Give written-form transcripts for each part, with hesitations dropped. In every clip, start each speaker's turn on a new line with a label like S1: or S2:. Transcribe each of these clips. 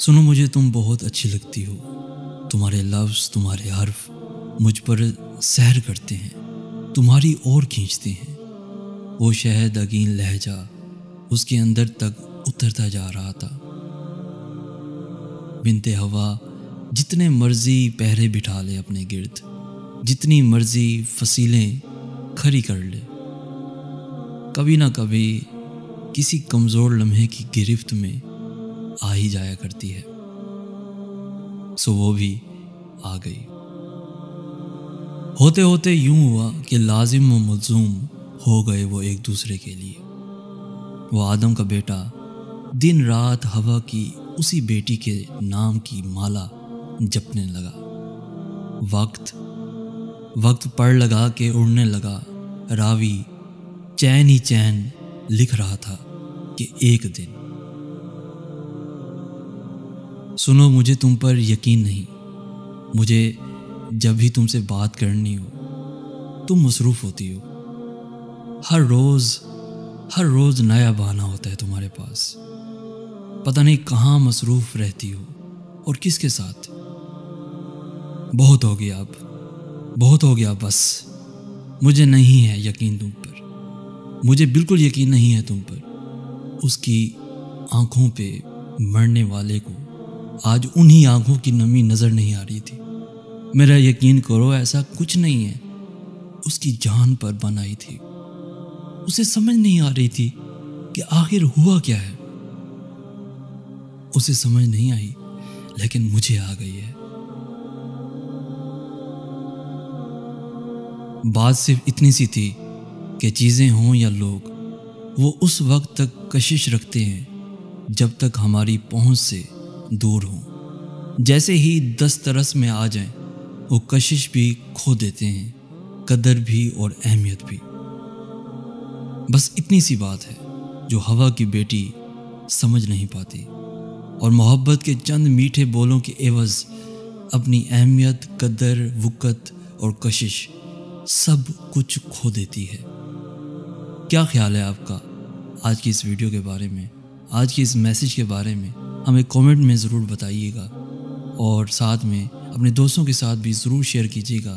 S1: سنو مجھے تم بہت اچھی لگتی ہو، تمہارے لفظ تمہارے حرف مجھ پر سحر کرتے ہیں، تمہاری اور کھینچتے ہیں۔ وہ شہد اگین لہجہ اس کے اندر تک اترتا جا رہا تھا۔ بنت ہوا جتنے مرضی پہرے بٹھا لے اپنے گرد، جتنی مرضی فصیلیں کھڑی کر لے، کبھی نہ کبھی کسی کمزور لمحے کی گرفت میں آ ہی جایا کرتی ہے۔ سو وہ بھی آ گئی۔ ہوتے ہوتے یوں ہوا کہ لازم و ملزوم ہو گئے وہ ایک دوسرے کے لیے۔ وہ آدم کا بیٹا دن رات ہوا کی اسی بیٹی کے نام کی مالا جپنے لگا۔ وقت پڑ لگا کہ اڑنے لگا، راوی چین ہی چین لکھ رہا تھا کہ ایک دن۔ سنو مجھے تم پر یقین نہیں، مجھے جب بھی تم سے بات کرنی ہو تم مصروف ہوتی ہو۔ ہر روز نیا بہانہ ہوتا ہے تمہارے پاس، پتہ نہیں کہاں مصروف رہتی ہو اور کس کے ساتھ۔ بہت ہو گیا بس، مجھے نہیں ہے یقین تم پر، مجھے بالکل یقین نہیں ہے تم پر۔ اس کی آنکھوں پہ مرنے والے کو آج انہی آنکھوں کی نمی نظر نہیں آ رہی تھی۔ میرا یقین کرو ایسا کچھ نہیں ہے، اس کی جان پر بن آئی تھی۔ اسے سمجھ نہیں آ رہی تھی کہ آخر ہوا کیا ہے۔ اسے سمجھ نہیں آئی لیکن مجھے آ گئی ہے۔ بات صرف اتنی سی تھی کہ چیزیں ہوں یا لوگ، وہ اس وقت تک کشش رکھتے ہیں جب تک ہماری پہنچ سے دور ہوں۔ جیسے ہی دسترس میں آ جائیں وہ کشش بھی کھو دیتے ہیں، قدر بھی اور اہمیت بھی۔ بس اتنی سی بات ہے جو ہوا کی بیٹی سمجھ نہیں پاتی، اور محبت کے چند میٹھے بولوں کے عوض اپنی اہمیت، قدر، وقت اور کشش سب کچھ کھو دیتی ہے۔ کیا خیال ہے آپ کا آج کی اس ویڈیو کے بارے میں، آج کی اس میسیج کے بارے میں؟ ہمیں کامنٹ میں ضرور بتائیے گا، اور ساتھ میں اپنے دوستوں کے ساتھ بھی ضرور شیئر کیجیے گا۔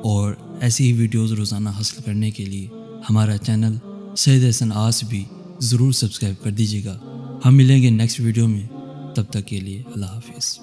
S1: اور ایسی ہی ویڈیوز روزانہ حاصل کرنے کے لیے ہمارا چینل سید احسن آس بھی ضرور سبسکرائب کر دیجیے گا۔ ہم ملیں گے نیکسٹ ویڈیو میں، تب تک کے لیے اللہ حافظ۔